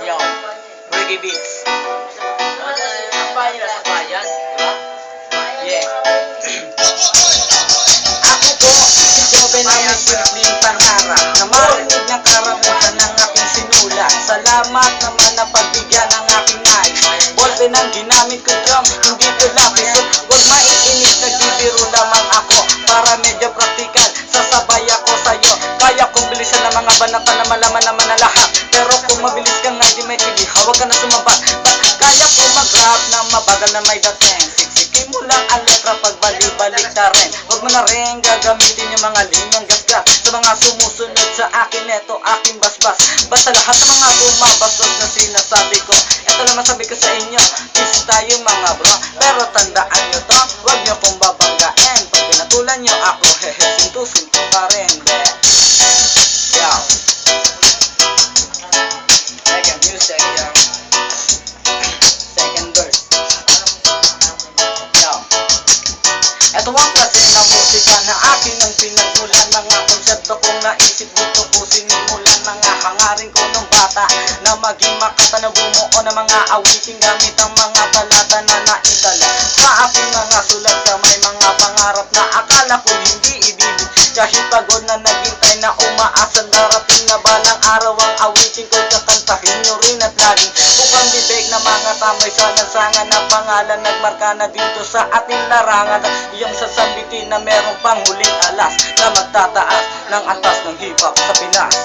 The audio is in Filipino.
Yo, Reggae Beats. Ang bayan na sa bayan, di ba? Yeah. Ako po, si Joven na may simpleng pangarap na marinig ng karamutan ng aking sinulat. Salamat naman na pagbigyan ng aking nais. Ballpen ang ginamit ko dyan, hindi ko lapis. Huwag maiinip, nagbibiro lamang ako para medyo praktikal. Sasabay ako sa'yo, kaya kong bilisan ng mga banata na malaman naman na lahat. Pero kung mabilis ka nga, di may tili, hawag ka na sumabat. Kaya ko mag-rap na mabagal na may dating. Siksikin mo lang ang letra pag balik na rin. Huwag mo na rin gagamitin yung mga linyang gasgas. Sa mga sumusunod sa akin, eto aking basbas. Basta lahat ng mga bumabastos na sinasabi ko, eto lang masabi ko sa inyo, peace tayo mga bro. Pero tandaan nyo to, huwag nyo kong babanggain. Pag pinatulan nyo ako, hehe, sinto pa rin, be. Yo. Second music, yo. Second verse. Yo. Ito ang klase ng musika na akin ang pinagmulan. Mga konsepto kong naisip dito ko sinimulan. Mga hangarin ko nung bata na maging makata na bumuo ng mga awiting gamit ang mga talata na naidala sa aking mga sulat. Sa may mga pangarap na akala ko hindi ibibig. Kahit pagod na naghintay na umaasa darating na balang araw ang awiting ko kakantahin nyo rin at laging bukang bibig na mga tambay sa lansangan na pangalan nagmarka na dito sa ating larangan. Iyong sasambitin na merong panghuling alas na magtataas ng antas ng hip-hop sa Pinas.